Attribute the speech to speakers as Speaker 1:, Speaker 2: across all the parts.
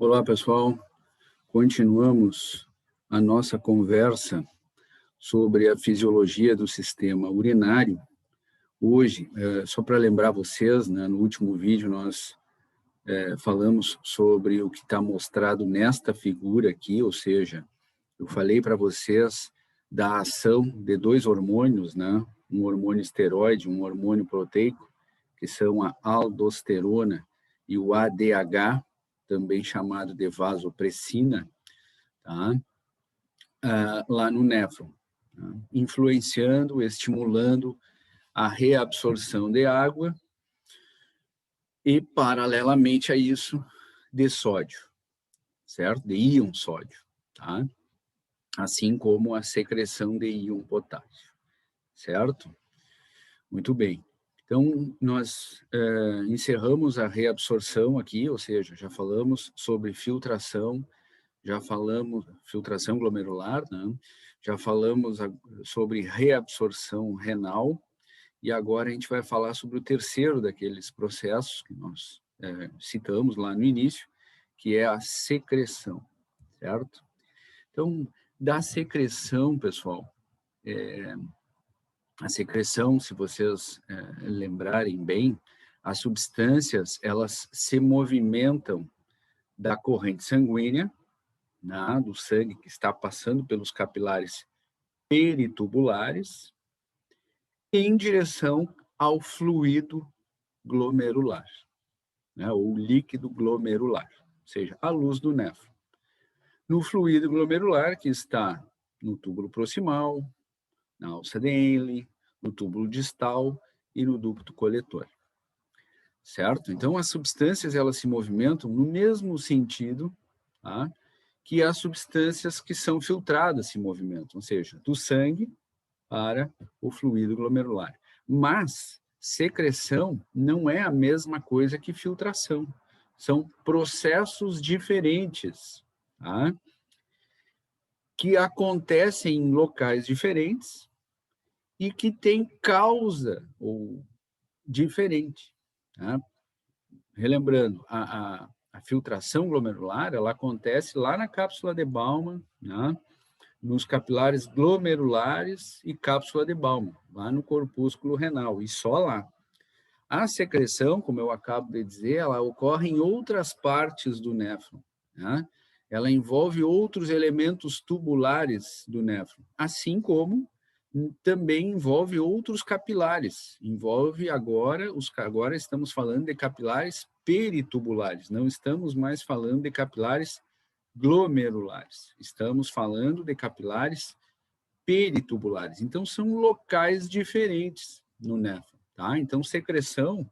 Speaker 1: Olá, pessoal. Continuamos a nossa conversa sobre a fisiologia do sistema urinário. Hoje, só para lembrar vocês, né, no último vídeo nós falamos sobre o que está mostrado nesta figura aqui, ou seja, eu falei para vocês da ação de dois hormônios, né, um hormônio esteroide, um hormônio proteico, que são a aldosterona e o ADH, também chamado de vasopressina, tá? Lá no néfron, tá? Influenciando, estimulando a reabsorção de água e, paralelamente a isso, de sódio, certo? De íon sódio, tá? Assim como a secreção de íon potássio, certo? Muito bem. Então, nós encerramos a reabsorção aqui, ou seja, já falamos sobre filtração, já falamos filtração glomerular, né? Já falamos sobre reabsorção renal, e agora a gente vai falar sobre o terceiro daqueles processos que nós citamos lá no início, que é a secreção, certo? Então, da secreção, pessoal, a secreção, se vocês lembrarem bem, as substâncias, elas se movimentam da corrente sanguínea, né, do sangue que está passando pelos capilares peritubulares, em direção ao fluido glomerular, né, ou líquido glomerular, ou seja, a luz do néfron. No fluido glomerular, que está no túbulo proximal, na alça de Henle, no túbulo distal e no ducto coletor, certo? Então, as substâncias, elas se movimentam no mesmo sentido, tá, que as substâncias que são filtradas se movimentam, ou seja, do sangue para o fluido glomerular. Mas secreção não é a mesma coisa que filtração. São processos diferentes, tá, que acontecem em locais diferentes e que têm causa ou diferente, tá? Relembrando, a filtração glomerular, ela acontece lá na cápsula de Bowman, né? Nos capilares glomerulares e cápsula de Bowman, lá no corpúsculo renal, e só lá. A secreção, como eu acabo de dizer, ela ocorre em outras partes do néfron, né? Ela envolve outros elementos tubulares do néfron, assim como também envolve outros capilares. Envolve agora estamos falando de capilares peritubulares, não estamos mais falando de capilares glomerulares. Estamos falando de capilares peritubulares. Então, são locais diferentes no néfron, tá? Então, secreção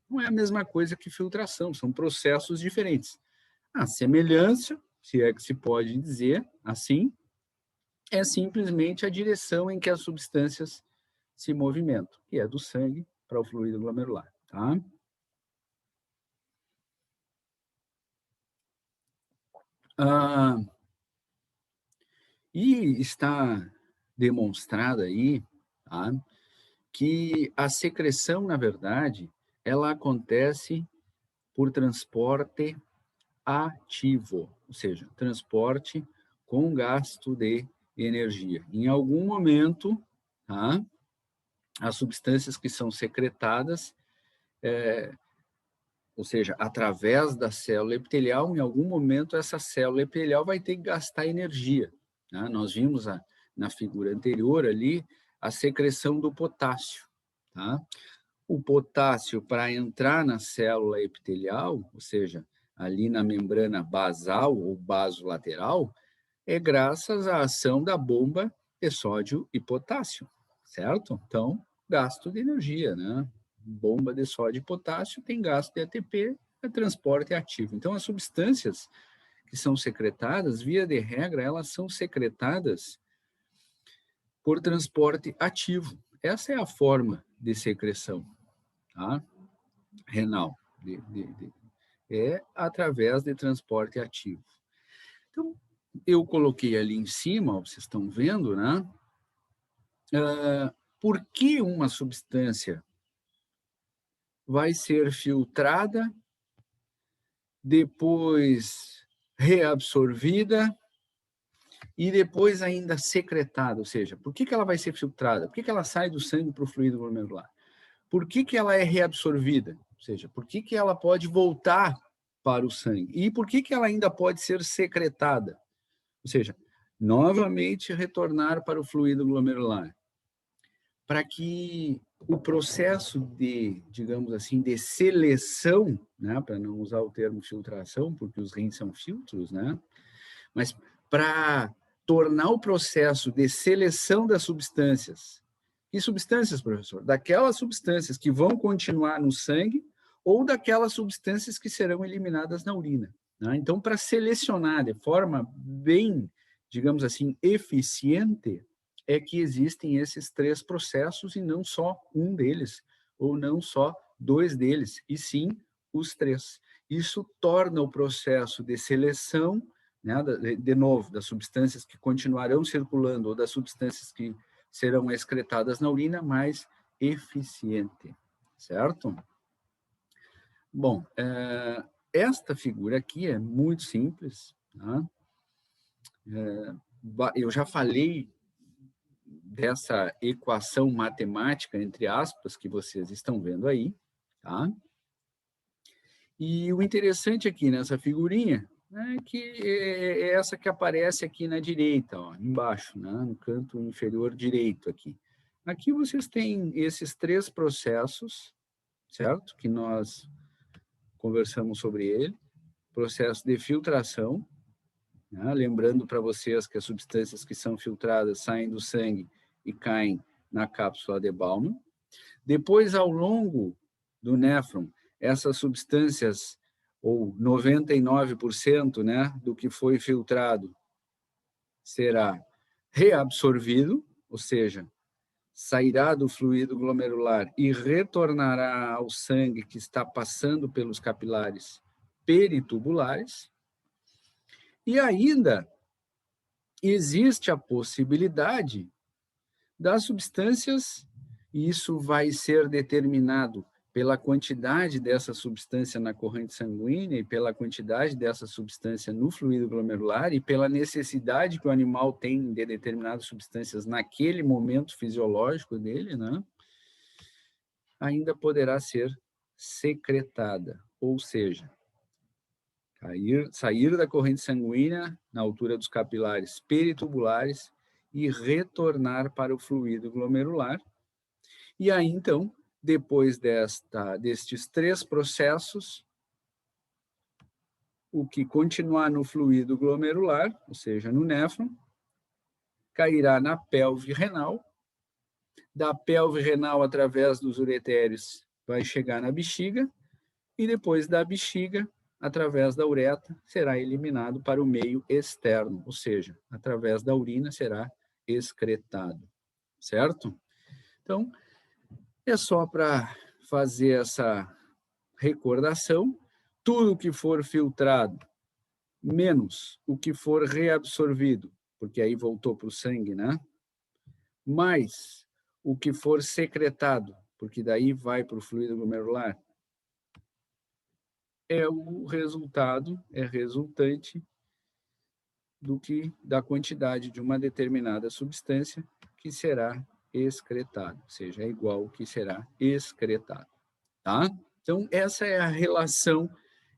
Speaker 1: não é a mesma coisa que filtração, são processos diferentes. A semelhança, se é que se pode dizer assim, é simplesmente a direção em que as substâncias se movimentam, que é do sangue para o fluido glomerular, tá? E está demonstrado aí, tá, que a secreção, na verdade, ela acontece por transporte ativo, ou seja, transporte com gasto de energia. Em algum momento, tá, as substâncias que são secretadas, ou seja, através da célula epitelial, em algum momento essa célula epitelial vai ter que gastar energia, né? Nós vimos na figura anterior ali a secreção do potássio, tá? O potássio, para entrar na célula epitelial, ou seja, ali na membrana basal ou basolateral, é graças à ação da bomba de sódio e potássio, certo? Então, gasto de energia, né? Bomba de sódio e potássio tem gasto de ATP, é transporte ativo. Então, as substâncias que são secretadas, via de regra, elas são secretadas por transporte ativo. Essa é a forma de secreção, tá, renal, é através de transporte ativo. Então, eu coloquei ali em cima, vocês estão vendo, né? Por que uma substância vai ser filtrada, depois reabsorvida e depois ainda secretada, ou seja, por que ela vai ser filtrada? Por que ela sai do sangue para o fluido glomerular? Por que ela é reabsorvida? Ou seja, por que ela pode voltar para o sangue? E por que ela ainda pode ser secretada? Ou seja, novamente retornar para o fluido glomerular. Para que o processo de, digamos assim, de seleção, né, para não usar o termo filtração, porque os rins são filtros, né, mas para tornar o processo de seleção das substâncias. Que substâncias, professor? Daquelas substâncias que vão continuar no sangue ou daquelas substâncias que serão eliminadas na urina. Né? Então, para selecionar de forma bem, digamos assim, eficiente, é que existem esses 3 processos e não só um deles, ou não só 2 deles, e sim os 3. Isso torna o processo de seleção, né, de novo, das substâncias que continuarão circulando ou das substâncias que serão excretadas na urina mais eficiente, certo? Bom, esta figura aqui é muito simples, tá? Eu já falei dessa equação matemática, entre aspas, que vocês estão vendo aí, tá? E o interessante aqui nessa figurinha é que é essa que aparece aqui na direita, ó, embaixo, né, no canto inferior direito aqui. Aqui vocês têm esses 3 processos, certo? Que nós conversamos sobre ele. Processo de filtração, né? Lembrando para vocês que as substâncias que são filtradas saem do sangue e caem na cápsula de Bowman. Depois, ao longo do néfron, essas substâncias, ou 99%, né, do que foi filtrado, será reabsorvido, ou seja, sairá do fluido glomerular e retornará ao sangue que está passando pelos capilares peritubulares. E ainda existe a possibilidade das substâncias, e isso vai ser determinado pela quantidade dessa substância na corrente sanguínea e pela quantidade dessa substância no fluido glomerular e pela necessidade que o animal tem de determinadas substâncias naquele momento fisiológico dele, né? Ainda poderá ser secretada, ou seja, sair da corrente sanguínea na altura dos capilares peritubulares e retornar para o fluido glomerular. E aí, então, depois destes 3 processos, o que continuar no fluido glomerular, ou seja, no néfron, cairá na pelve renal. Da pelve renal, através dos uretérios, vai chegar na bexiga, e depois da bexiga, através da uretra, será eliminado para o meio externo, ou seja, através da urina será excretado, certo? Então, é só para fazer essa recordação, tudo que for filtrado, menos o que for reabsorvido, porque aí voltou para o sangue, né? Mais o que for secretado, porque daí vai para o fluido glomerular, é resultante da quantidade de uma determinada substância que será excretado, ou seja, é igual ao que será excretado, tá? Então, essa é a relação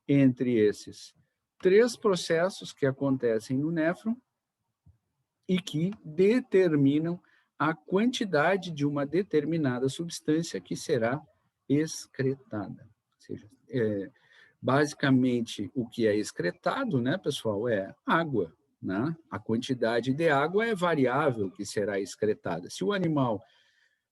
Speaker 1: entre esses 3 processos que acontecem no néfron e que determinam a quantidade de uma determinada substância que será excretada. Ou seja, basicamente, o que é excretado, né, pessoal, é água. Né? A quantidade de água é variável que será excretada. Se o animal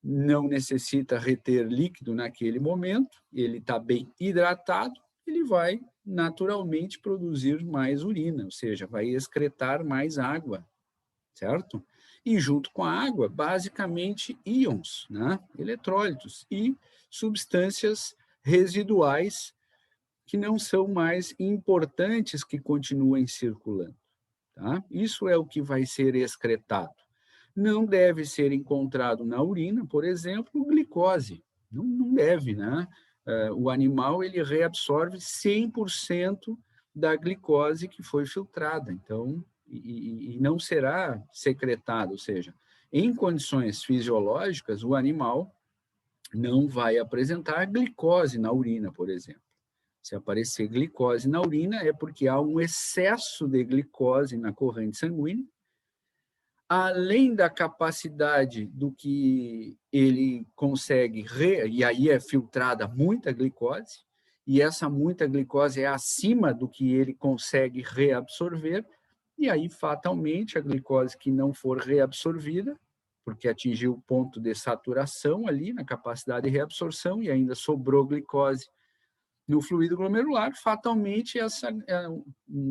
Speaker 1: não necessita reter líquido naquele momento, ele está bem hidratado, ele vai naturalmente produzir mais urina, ou seja, vai excretar mais água, certo? E junto com a água, basicamente íons, né? Eletrólitos e substâncias residuais que não são mais importantes que continuem circulando. Tá? Isso é o que vai ser excretado. Não deve ser encontrado na urina, por exemplo, glicose. Não deve, né? O animal ele reabsorve 100% da glicose que foi filtrada, então, e não será secretada, ou seja, em condições fisiológicas, o animal não vai apresentar glicose na urina, por exemplo. Se aparecer glicose na urina, é porque há um excesso de glicose na corrente sanguínea, além da capacidade do que ele consegue, e aí é filtrada muita glicose, e essa muita glicose é acima do que ele consegue reabsorver, e aí, fatalmente, a glicose que não for reabsorvida, porque atingiu o ponto de saturação ali na capacidade de reabsorção e ainda sobrou glicose no fluido glomerular, fatalmente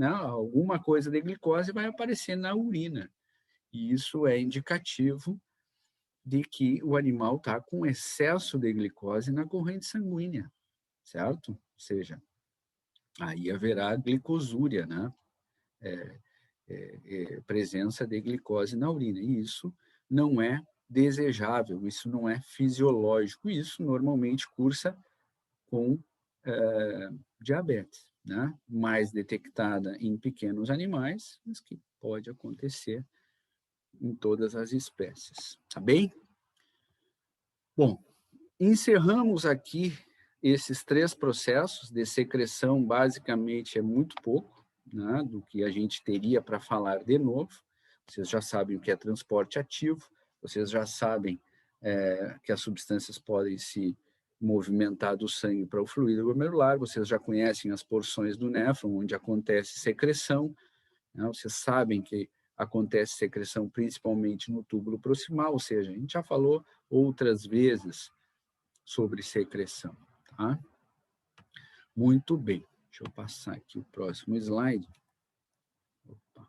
Speaker 1: alguma coisa de glicose vai aparecer na urina. E isso é indicativo de que o animal está com excesso de glicose na corrente sanguínea, certo? Ou seja, aí haverá glicosúria, né? Presença de glicose na urina. E isso não é desejável, isso não é fisiológico. Isso normalmente cursa com diabetes, né? Mais detectada em pequenos animais, mas que pode acontecer em todas as espécies. Tá bem? Bom, encerramos aqui esses 3 processos de secreção, basicamente é muito pouco, né, do que a gente teria para falar de novo. Vocês já sabem o que é transporte ativo, vocês já sabem que as substâncias podem se movimentar do sangue para o fluido glomerular, vocês já conhecem as porções do néfron, onde acontece secreção, né, vocês sabem que acontece secreção principalmente no túbulo proximal, ou seja, a gente já falou outras vezes sobre secreção. Tá? Muito bem. Deixa eu passar aqui o próximo slide. Opa.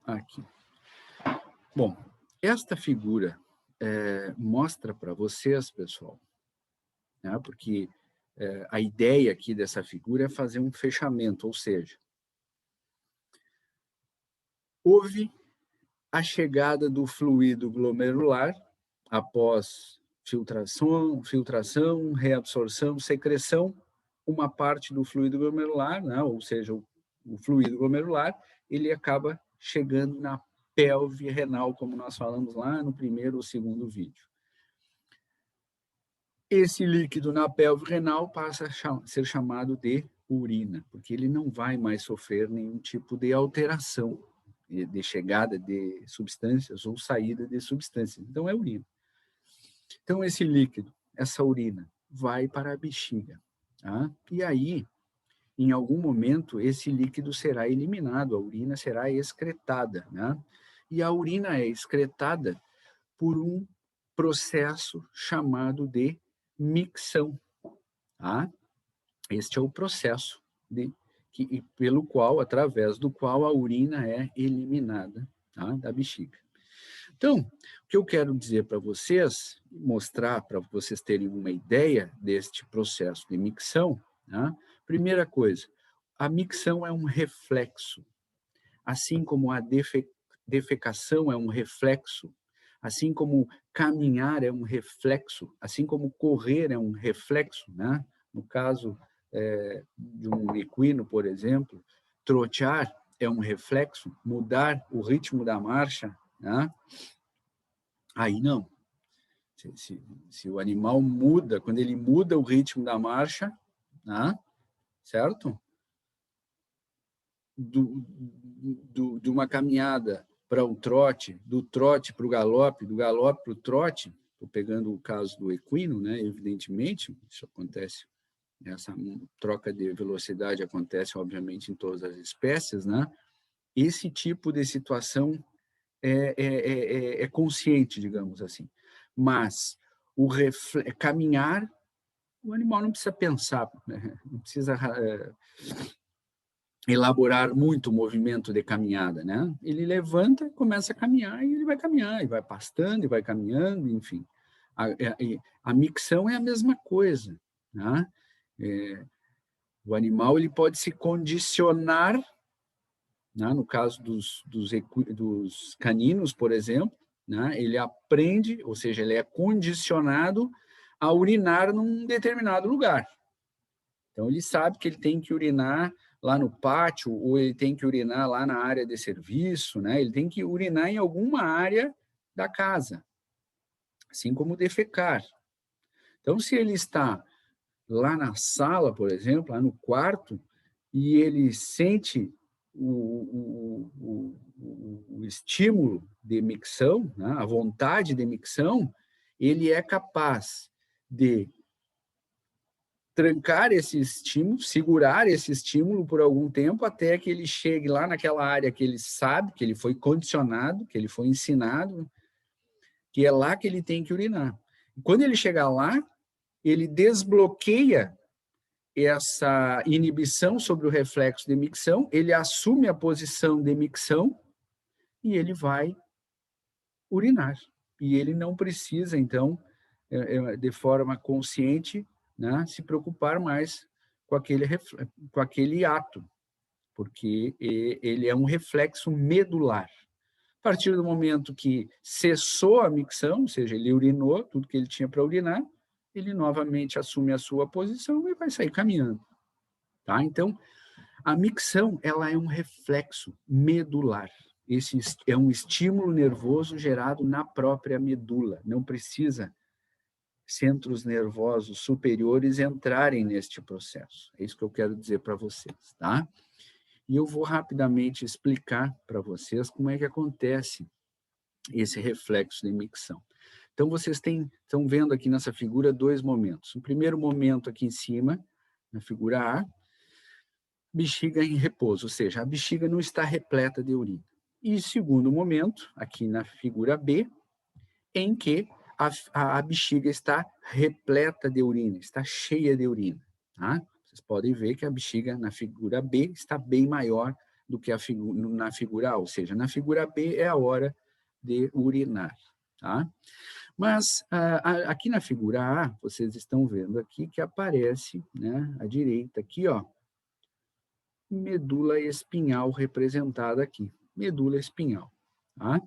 Speaker 1: Aqui. Bom, esta figura mostra para vocês, pessoal, né, porque a ideia aqui dessa figura é fazer um fechamento, ou seja, houve a chegada do fluido glomerular após filtração, reabsorção, secreção, uma parte do fluido glomerular, né, ou seja, o fluido glomerular, ele acaba chegando na pelve renal, como nós falamos lá no primeiro ou segundo vídeo. Esse líquido na pelve renal passa a ser chamado de urina, porque ele não vai mais sofrer nenhum tipo de alteração de chegada de substâncias ou saída de substâncias. Então, é urina. Então, esse líquido, essa urina, vai para a bexiga. Tá? E aí, em algum momento, esse líquido será eliminado, a urina será excretada. Né? E a urina é excretada por um processo chamado de micção. Tá? Este é o processo pelo qual, através do qual a urina é eliminada, tá, da bexiga. Então, o que eu quero dizer para vocês, mostrar para vocês terem uma ideia deste processo de micção, tá? Primeira coisa, a micção é um reflexo, assim como a defecação é um reflexo, assim como caminhar é um reflexo, assim como correr é um reflexo, né? No caso de um equino, por exemplo, trotear é um reflexo, mudar o ritmo da marcha, né? Aí não. Se o animal muda, quando ele muda o ritmo da marcha, né? Certo? De uma caminhada para um trote, do trote para o galope, do galope para o trote, estou pegando o caso do equino, né? Evidentemente, isso acontece, essa troca de velocidade acontece, obviamente, em todas as espécies, né? Esse tipo de situação é consciente, digamos assim. Mas caminhar, o animal não precisa pensar, né? Não precisa elaborar muito o movimento de caminhada, né? Ele levanta, começa a caminhar e ele vai caminhar, e vai pastando, e vai caminhando, enfim. A micção é a mesma coisa, né? O animal ele pode se condicionar, né? No caso dos caninos, por exemplo, né? Ele aprende, ou seja, ele é condicionado a urinar num determinado lugar. Então, ele sabe que ele tem que urinar lá no pátio, ou ele tem que urinar lá na área de serviço, né? Ele tem que urinar em alguma área da casa, assim como defecar. Então, se ele está lá na sala, por exemplo, lá no quarto, e ele sente o estímulo de micção, né, a vontade de micção, ele é capaz de trancar esse estímulo, segurar esse estímulo por algum tempo, até que ele chegue lá naquela área que ele sabe, que ele foi condicionado, que ele foi ensinado, que é lá que ele tem que urinar. E quando ele chegar lá, ele desbloqueia essa inibição sobre o reflexo de micção, ele assume a posição de micção e ele vai urinar. E ele não precisa, então, de forma consciente, né, se preocupar mais com aquele ato, porque ele é um reflexo medular. A partir do momento que cessou a micção, ou seja, ele urinou tudo que ele tinha para urinar, ele novamente assume a sua posição e vai sair caminhando. Tá? Então, a micção ela é um reflexo medular. Esse é um estímulo nervoso gerado na própria medula. Não precisa centros nervosos superiores entrarem neste processo. É isso que eu quero dizer para vocês, tá? E eu vou rapidamente explicar para vocês como é que acontece esse reflexo de micção. Então, vocês estão vendo aqui nessa figura dois momentos. O primeiro momento aqui em cima, na figura A, bexiga em repouso, ou seja, a bexiga não está repleta de urina. E segundo momento, aqui na figura B, em que a bexiga está repleta de urina, está cheia de urina. Tá? Vocês podem ver que a bexiga na figura B está bem maior do que na figura A, ou seja, na figura B é a hora de urinar. Tá? Mas aqui na figura A, vocês estão vendo aqui que aparece, né, à direita aqui, ó, medula espinhal representada aqui, medula espinhal. Tá?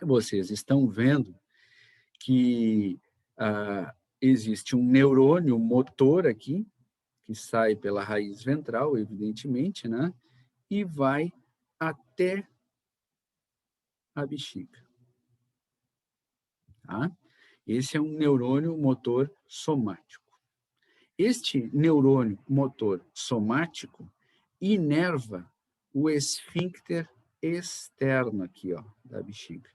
Speaker 1: Vocês estão vendo que existe um neurônio motor aqui, que sai pela raiz ventral, evidentemente, né? E vai até a bexiga. Tá? Esse é um neurônio motor somático. Este neurônio motor somático inerva o esfíncter externo aqui, ó, da bexiga.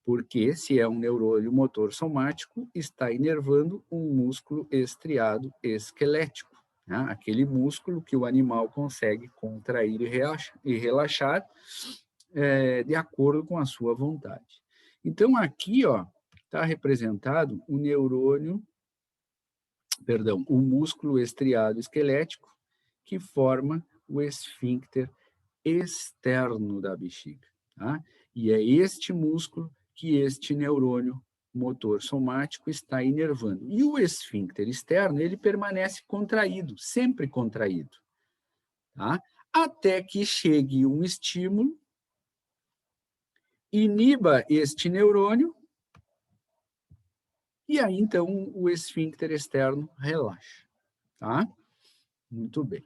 Speaker 1: Porque se é um neurônio motor somático, está inervando um músculo estriado esquelético, né? Aquele músculo que o animal consegue contrair e relaxar de acordo com a sua vontade. Então, aqui está representado o o músculo estriado esquelético que forma o esfíncter externo da bexiga. Tá? E é este músculo que este neurônio motor somático está inervando. E o esfíncter externo, ele permanece contraído, sempre contraído. Tá? Até que chegue um estímulo, iniba este neurônio, e aí, então, o esfíncter externo relaxa. Tá? Muito bem.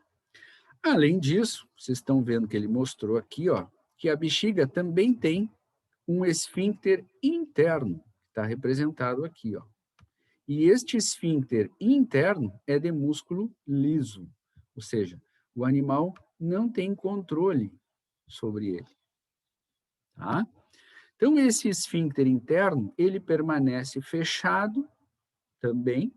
Speaker 1: Além disso, vocês estão vendo que ele mostrou aqui, ó, que a bexiga também tem um esfíncter interno, que está representado aqui, ó. E este esfíncter interno é de músculo liso, ou seja, o animal não tem controle sobre ele. Tá? Então, esse esfíncter interno, ele permanece fechado também,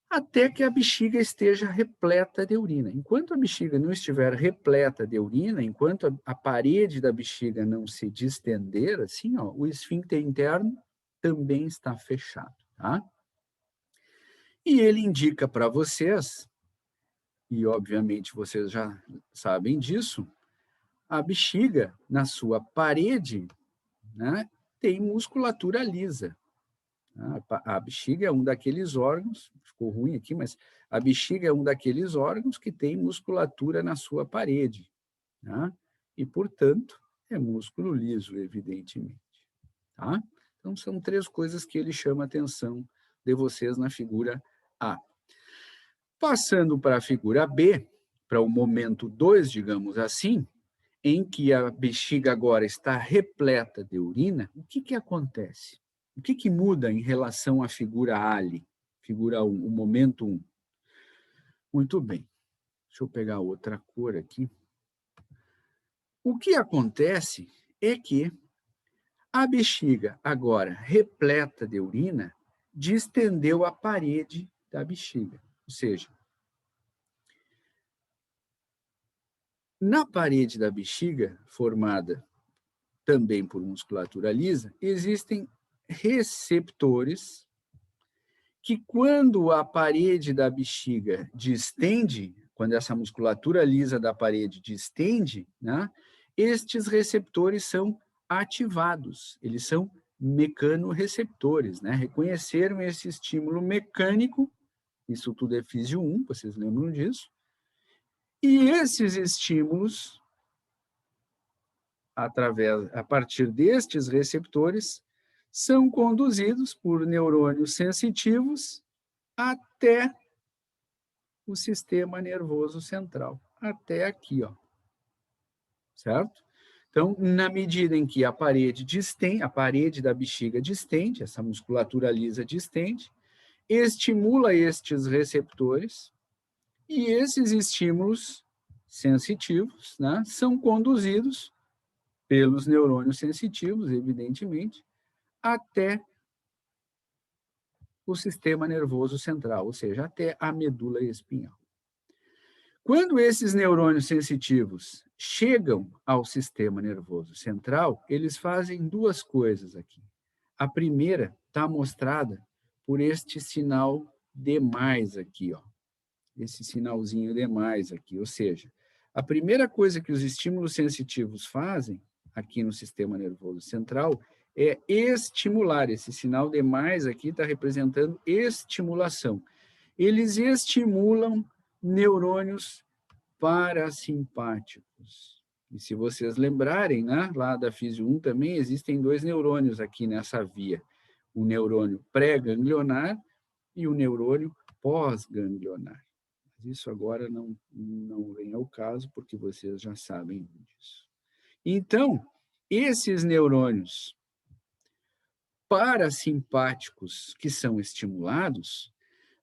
Speaker 1: até que a bexiga esteja repleta de urina. Enquanto a bexiga não estiver repleta de urina, enquanto a parede da bexiga não se distender, assim, ó, o esfíncter interno também está fechado, tá? E ele indica para vocês, e obviamente vocês já sabem disso, a bexiga, na sua parede, né, tem musculatura lisa. A bexiga é um daqueles órgãos, ficou ruim aqui, mas a bexiga é um daqueles órgãos que tem musculatura na sua parede, né? E, portanto, é músculo liso, evidentemente. Tá? Então, são três coisas que ele chama a atenção de vocês na figura A. Passando para a figura B, para o momento 2, digamos assim, em que a bexiga agora está repleta de urina, o que acontece? O que muda em relação à figura A ali? Figura 1, o momento 1. Muito bem. Deixa eu pegar outra cor aqui. O que acontece é que a bexiga, agora repleta de urina, distendeu a parede da bexiga. Ou seja, na parede da bexiga, formada também por musculatura lisa, existem receptores que, quando a parede da bexiga distende, quando essa musculatura lisa da parede distende, né, estes receptores são ativados, eles são mecanorreceptores, né? Reconheceram esse estímulo mecânico, isso tudo é físio 1, vocês lembram disso? E esses estímulos, a partir destes receptores, são conduzidos por neurônios sensitivos até o sistema nervoso central, até aqui, ó. Certo? Então, na medida em que a parede da bexiga distende, essa musculatura lisa distende, estimula estes receptores, e esses estímulos sensitivos, né, são conduzidos pelos neurônios sensitivos, evidentemente, até o sistema nervoso central, ou seja, até a medula espinhal. Quando esses neurônios sensitivos chegam ao sistema nervoso central, eles fazem duas coisas aqui. A primeira está mostrada por este sinal de mais aqui, ó. Esse sinalzinho de mais aqui, ou seja, a primeira coisa que os estímulos sensitivos fazem aqui no sistema nervoso central é estimular. Esse sinal de mais aqui está representando estimulação. Eles estimulam neurônios parasimpáticos. E se vocês lembrarem, né, lá da Físio 1 também existem dois neurônios aqui nessa via. O neurônio pré-ganglionar e o neurônio pós-ganglionar. Isso agora não vem ao caso, porque vocês já sabem disso. Então, esses neurônios parasimpáticos que são estimulados,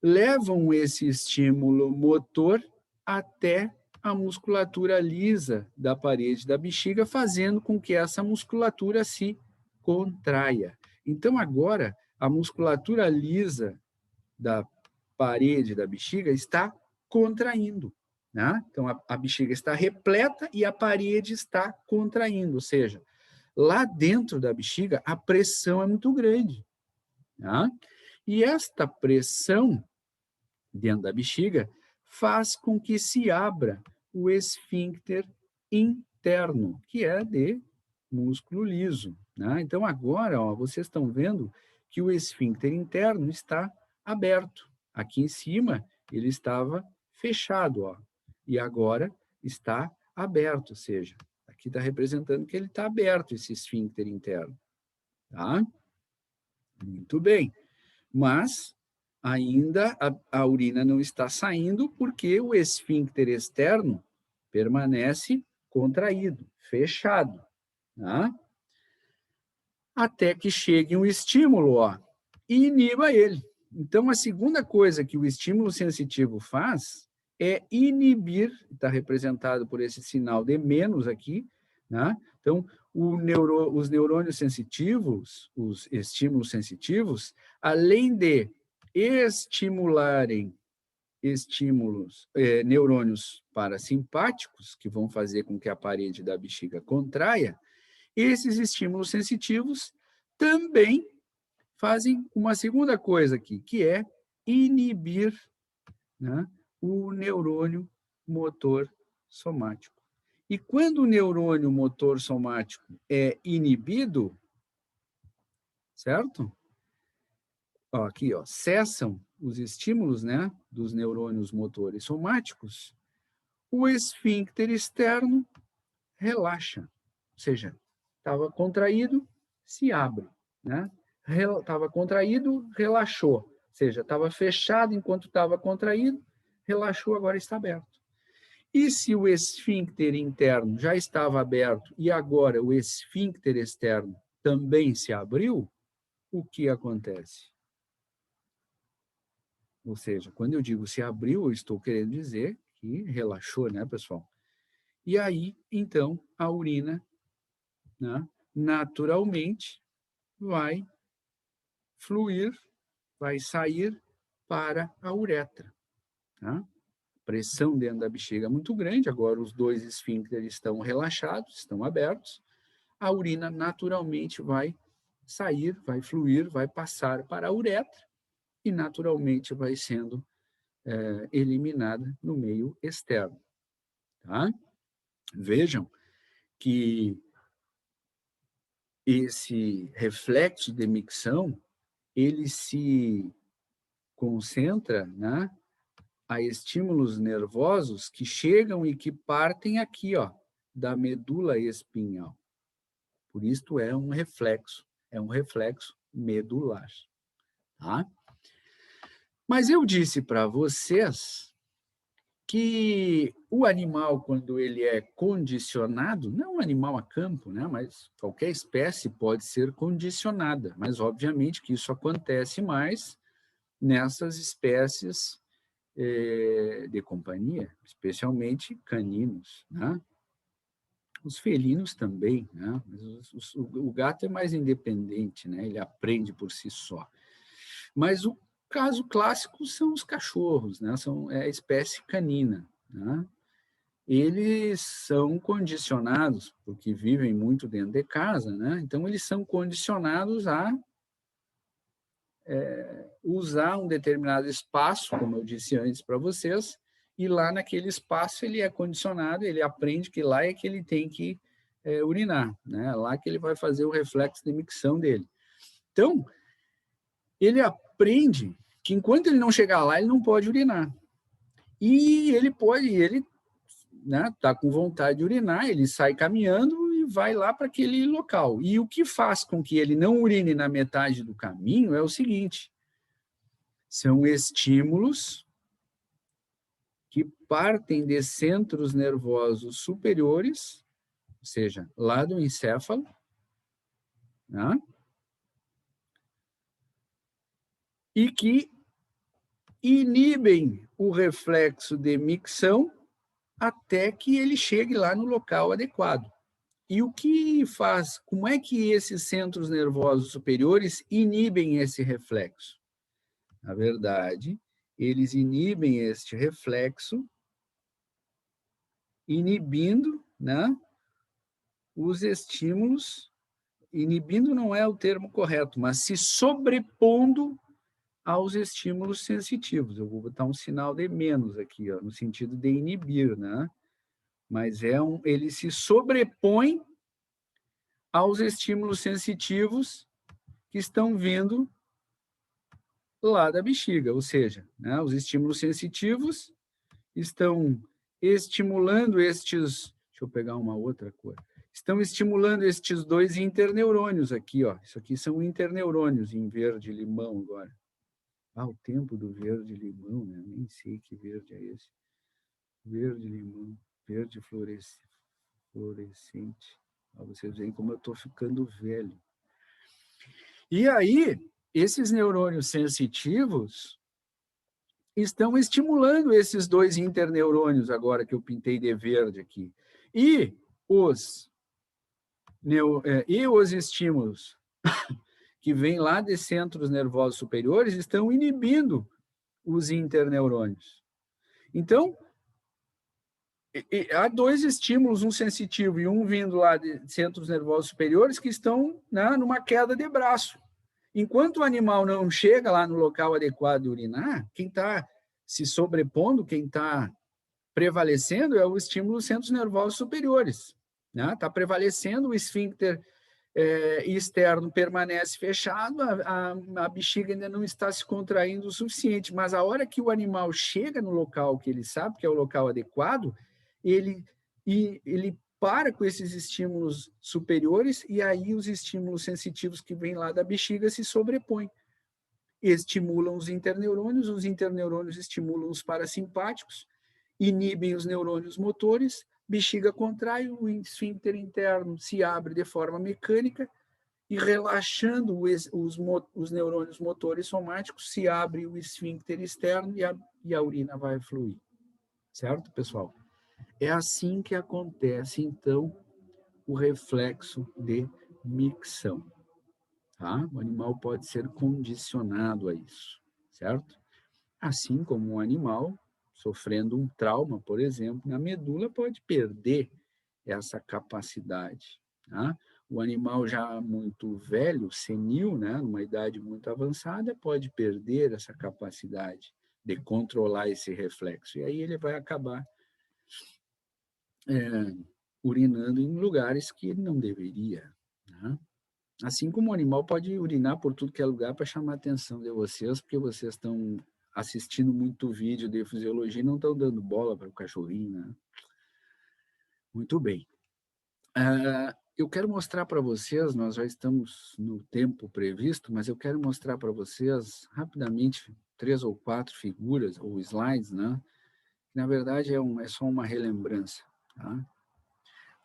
Speaker 1: levam esse estímulo motor até a musculatura lisa da parede da bexiga, fazendo com que essa musculatura se contraia. Então, agora, a musculatura lisa da parede da bexiga está contraindo. Né? Então, a bexiga está repleta e a parede está contraindo, ou seja, lá dentro da bexiga a pressão é muito grande. Né? E esta pressão dentro da bexiga faz com que se abra o esfíncter interno, que é de músculo liso. Né? Então, agora, ó, vocês estão vendo que o esfíncter interno está aberto. Aqui em cima, ele estava fechado, ó, e agora está aberto, ou seja, aqui está representando que ele está aberto, esse esfíncter interno. Tá? Muito bem. Mas ainda a urina não está saindo porque o esfíncter externo permanece contraído, fechado. Tá? Até que chegue um estímulo, ó, e iniba ele. Então, a segunda coisa que o estímulo sensitivo faz é inibir, está representado por esse sinal de menos aqui, né? Então, os neurônios sensitivos, os estímulos sensitivos, além de estimularem neurônios parasimpáticos, que vão fazer com que a parede da bexiga contraia, esses estímulos sensitivos também fazem uma segunda coisa aqui, que é inibir, né, o neurônio motor somático. E quando o neurônio motor somático é inibido, certo? Ó, aqui, ó, cessam os estímulos, né, dos neurônios motores somáticos, o esfíncter externo relaxa. Ou seja, estava contraído, se abre, né? Estava contraído, relaxou. Ou seja, estava fechado enquanto estava contraído, relaxou, agora está aberto. E se o esfíncter interno já estava aberto e agora o esfíncter externo também se abriu, o que acontece? Ou seja, quando eu digo se abriu, eu estou querendo dizer que relaxou, né, pessoal? E aí, então, a urina, né, naturalmente vai fluir, vai sair para a uretra. Tá? Pressão dentro da bexiga é muito grande, agora os dois esfíncteres estão relaxados, estão abertos, a urina naturalmente vai sair, vai fluir, vai passar para a uretra e naturalmente vai sendo eliminada no meio externo. Tá? Vejam que esse reflexo de micção, ele se concentra, né, a estímulos nervosos que chegam e que partem aqui, ó, da medula espinhal. Por isso é um reflexo medular, tá? Mas eu disse para vocês que o animal, quando ele é condicionado, não um animal a campo, né, mas qualquer espécie pode ser condicionada, mas obviamente que isso acontece mais nessas espécies de companhia, especialmente caninos, né? Os felinos também, né? Mas o gato é mais independente, né? Ele aprende por si só. Mas o caso clássico são os cachorros, né? É a espécie canina, né? Eles são condicionados, porque vivem muito dentro de casa, né? Então, eles são condicionados a usar um determinado espaço, como eu disse antes para vocês, e lá naquele espaço ele é condicionado, ele aprende que lá é que ele tem que urinar, né? Lá que ele vai fazer o reflexo de micção dele. Então, ele aprende que enquanto ele não chegar lá, ele não pode urinar. E ele né, tá com vontade de urinar, ele sai caminhando e vai lá para aquele local. E o que faz com que ele não urine na metade do caminho é o seguinte: são estímulos que partem de centros nervosos superiores, ou seja, lá do encéfalo, né? E que inibem o reflexo de micção até que ele chegue lá no local adequado. E o que faz, como é que esses centros nervosos superiores inibem esse reflexo? Na verdade, eles inibem este reflexo, inibindo, né, os estímulos. Inibindo não é o termo correto, mas se sobrepondo aos estímulos sensitivos. Eu vou botar um sinal de menos aqui, ó, no sentido de inibir, né? Mas ele se sobrepõe aos estímulos sensitivos que estão vindo lá da bexiga, ou seja, né, os estímulos sensitivos estão estimulando estes, deixa eu pegar uma outra cor, estão estimulando estes dois interneurônios aqui, ó. Isso aqui são interneurônios em verde-limão agora. Ah, o tempo do verde-limão, né? Nem sei que verde é esse. Verde-limão, verde fluorescente. Ah, vocês veem como eu estou ficando velho. E aí, esses neurônios sensitivos estão estimulando esses dois interneurônios agora que eu pintei de verde aqui. E os estímulos que vêm lá de centros nervosos superiores estão inibindo os interneurônios. Então, há dois estímulos, um sensitivo e um vindo lá de centros nervosos superiores, que estão, né, numa queda de braço. Enquanto o animal não chega lá no local adequado de urinar, quem está se sobrepondo, quem está prevalecendo é o estímulo dos centros nervosos superiores. Está prevalecendo, o esfíncter externo permanece fechado, a bexiga ainda não está se contraindo o suficiente, mas a hora que o animal chega no local que ele sabe que é o local adequado, ele para com esses estímulos superiores e aí os estímulos sensitivos que vêm lá da bexiga se sobrepõem. estimulam os interneurônios estimulam os parasimpáticos, inibem os neurônios motores, bexiga contrai, o esfíncter interno se abre de forma mecânica e relaxando os neurônios motores somáticos, se abre o esfíncter externo e a urina vai fluir. Certo, pessoal? É assim que acontece, então, o reflexo de micção. Tá? O animal pode ser condicionado a isso, certo? Assim como um animal sofrendo um trauma, por exemplo, na medula, pode perder essa capacidade. Tá? O animal já muito velho, senil, né, numa idade muito avançada, pode perder essa capacidade de controlar esse reflexo. E aí ele vai acabar urinando em lugares que ele não deveria. Né? Assim como o animal pode urinar por tudo que é lugar para chamar a atenção de vocês, porque vocês estão assistindo muito vídeo de fisiologia e não estão dando bola para o cachorrinho, né? Muito bem. Eu quero mostrar para vocês, nós já estamos no tempo previsto, mas eu quero mostrar para vocês rapidamente 3 ou 4 figuras ou slides, né? Que, na verdade, é só uma relembrança. Tá?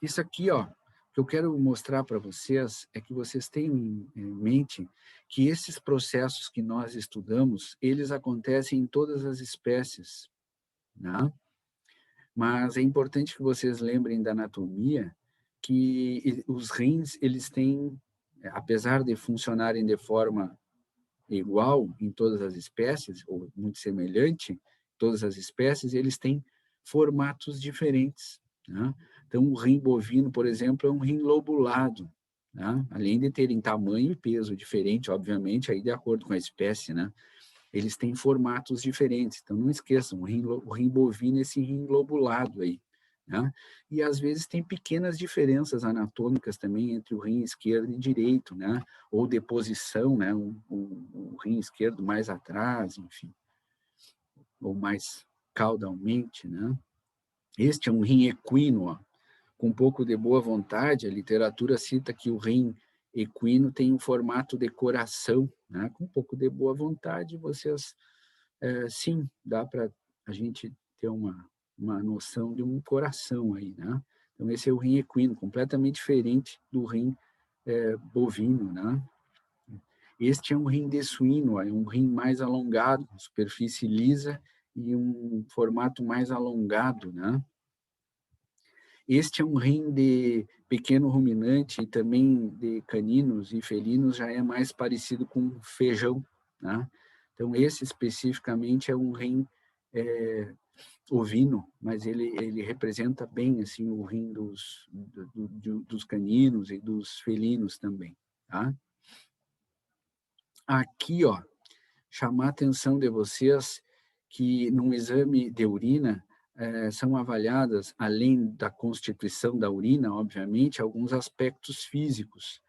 Speaker 1: Isso aqui, ó, que eu quero mostrar para vocês é que vocês tenham em mente que esses processos que nós estudamos, eles acontecem em todas as espécies, né? Mas é importante que vocês lembrem da anatomia, que os rins, eles têm, apesar de funcionarem de forma igual em todas as espécies, ou muito semelhante em todas as espécies, eles têm formatos diferentes. Né? Então, o rim bovino, por exemplo, é um rim lobulado, né? Além de terem tamanho e peso diferente, obviamente, aí de acordo com a espécie, né? Eles têm formatos diferentes. Então, não esqueçam, o rim bovino é esse rim lobulado aí. Né? E às vezes tem pequenas diferenças anatômicas também entre o rim esquerdo e direito, né? Ou de posição, né? O rim esquerdo mais atrás, enfim, ou mais caudalmente, né? Este é um rim equino, ó. Com um pouco de boa vontade, a literatura cita que o rim equino tem um formato de coração, né? Com um pouco de boa vontade, vocês, sim, dá para a gente ter uma noção de um coração aí, né? Então, esse é o rim equino, completamente diferente do rim bovino, né? Este é um rim de suíno, é um rim mais alongado, superfície lisa e um formato mais alongado, né? Este é um rim de pequeno ruminante e também de caninos e felinos, já é mais parecido com feijão, né? Então, esse especificamente é um rim ovino, mas ele representa bem assim o rim dos caninos e dos felinos também, tá? Aqui, ó, chamar a atenção de vocês que num exame de urina são avaliadas, além da constituição da urina, obviamente, alguns aspectos físicos,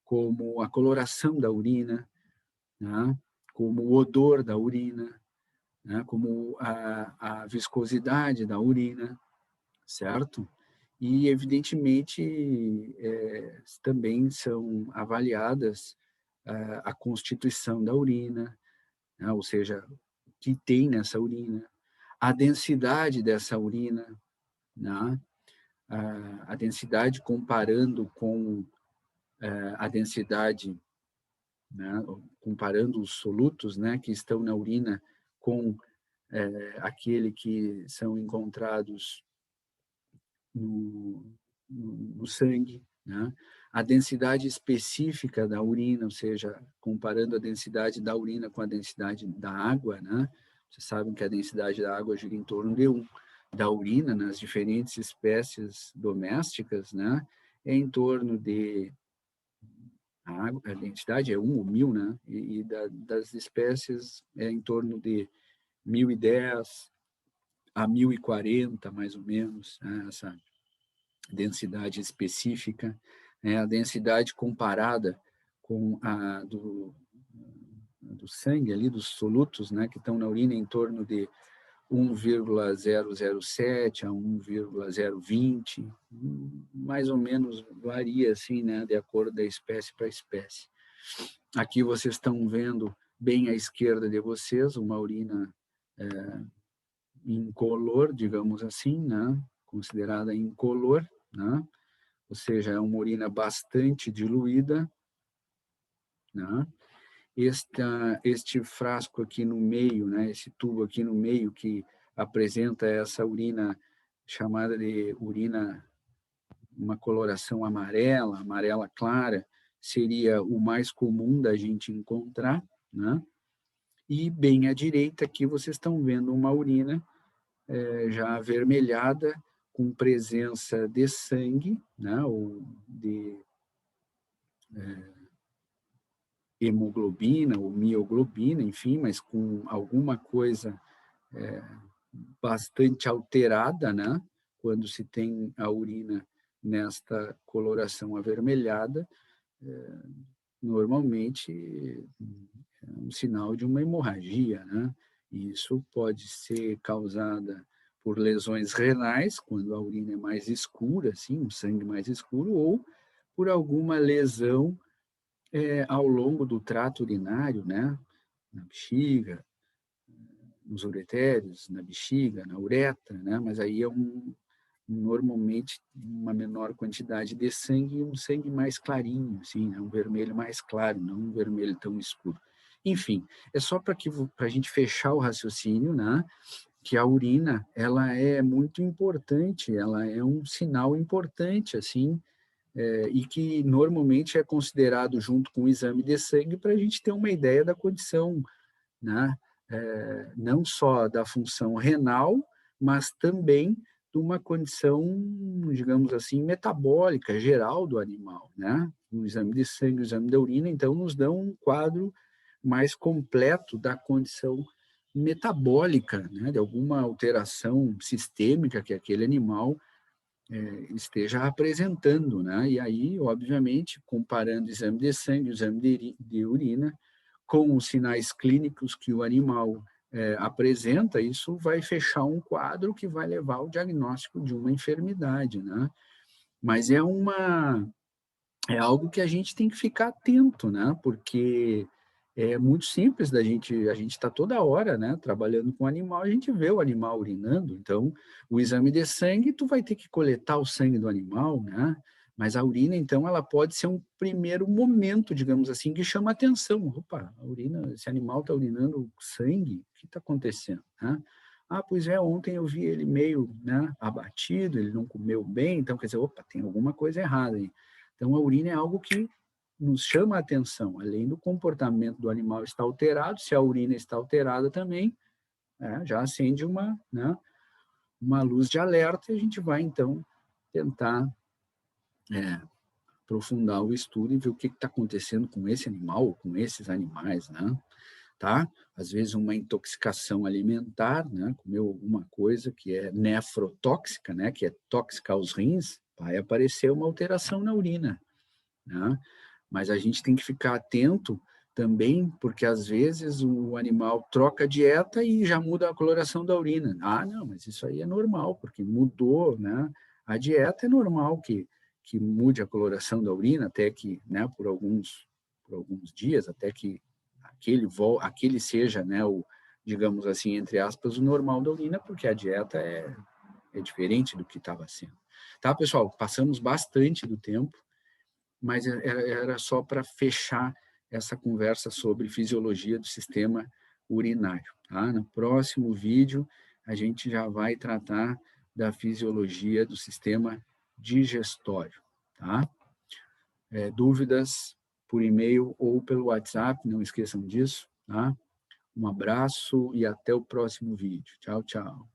Speaker 1: como a coloração da urina, né? Como o odor da urina, né? Como a viscosidade da urina, certo? E, evidentemente, também são avaliadas a constituição da urina, né? Ou seja, o que tem nessa urina, a densidade dessa urina, né? A densidade comparando com a densidade, né? Comparando os solutos, né? Que estão na urina com aquele que são encontrados no sangue, né? A densidade específica da urina, ou seja, comparando a densidade da urina com a densidade da água, né? Vocês sabem que a densidade da água gira em torno de 1, da urina nas diferentes espécies domésticas, né? É em torno de a densidade é 1 ou 1000, né? E das espécies é em torno de 1010 a 1040, mais ou menos, né? Essa densidade específica, né? A densidade comparada com a do sangue ali, dos solutos, né, que estão na urina em torno de 1,007 a 1,020, mais ou menos varia assim, né, de acordo da espécie para espécie. Aqui vocês estão vendo bem à esquerda de vocês, uma urina incolor, digamos assim, né? Considerada incolor, né? Ou seja, é uma urina bastante diluída, né? Este frasco aqui no meio, né? Esse tubo aqui no meio que apresenta essa urina chamada de urina, uma coloração amarela, amarela clara, seria o mais comum da gente encontrar, né? E bem à direita aqui vocês estão vendo uma urina já avermelhada, com presença de sangue, né? Ou de hemoglobina ou mioglobina, enfim, mas com alguma coisa bastante alterada, né? Quando se tem a urina nesta coloração avermelhada, normalmente é um sinal de uma hemorragia, né? E isso pode ser causada por lesões renais, quando a urina é mais escura, assim, o sangue mais escuro, ou por alguma lesão ao longo do trato urinário, né? Na bexiga, nos uretérios, na bexiga, na uretra, né? Mas aí é normalmente uma menor quantidade de sangue e um sangue mais clarinho, assim, né? Um vermelho mais claro, não um vermelho tão escuro. Enfim, é só para a gente fechar o raciocínio, né? Que a urina ela é muito importante, ela é um sinal importante, assim, e que normalmente é considerado junto com o exame de sangue para a gente ter uma ideia da condição, né? Não só da função renal, mas também de uma condição, digamos assim, metabólica geral do animal, né? O exame de sangue, o exame da urina, então, nos dão um quadro mais completo da condição metabólica, né? De alguma alteração sistêmica que aquele animal esteja apresentando, né? E aí, obviamente, comparando o exame de sangue, o exame de urina, com os sinais clínicos que o animal apresenta, isso vai fechar um quadro que vai levar ao diagnóstico de uma enfermidade, né? Mas é algo que a gente tem que ficar atento, né? Porque é muito simples a gente está toda hora, né, trabalhando com animal, a gente vê o animal urinando, então o exame de sangue, tu vai ter que coletar o sangue do animal, né? Mas a urina, então, ela pode ser um primeiro momento, digamos assim, que chama atenção. Opa, a urina, esse animal está urinando sangue, o que está acontecendo, né? Ah, pois é, ontem eu vi ele meio, né, abatido, ele não comeu bem, então quer dizer, opa, tem alguma coisa errada aí. Então, a urina é algo que nos chama a atenção, além do comportamento do animal estar alterado, se a urina está alterada também, já acende né, uma luz de alerta e a gente vai, então, tentar aprofundar o estudo e ver o que está acontecendo com esse animal, com esses animais, né? Tá? Às vezes uma intoxicação alimentar, né? Comeu alguma coisa que é nefrotóxica, né? Que é tóxica aos rins, vai aparecer uma alteração na urina, né? Mas a gente tem que ficar atento também, porque às vezes o animal troca a dieta e já muda a coloração da urina. Ah, não, mas isso aí é normal, porque mudou, né? A dieta é normal que mude a coloração da urina, até que, né, por alguns dias, até que aquele seja, né, digamos assim, entre aspas, o normal da urina, porque a dieta é diferente do que estava sendo. Tá, pessoal? Passamos bastante do tempo, mas era só para fechar essa conversa sobre fisiologia do sistema urinário. Tá? No próximo vídeo, a gente já vai tratar da fisiologia do sistema digestório. Tá? Dúvidas por e-mail ou pelo WhatsApp, não esqueçam disso. Tá? Um abraço e até o próximo vídeo. Tchau, tchau.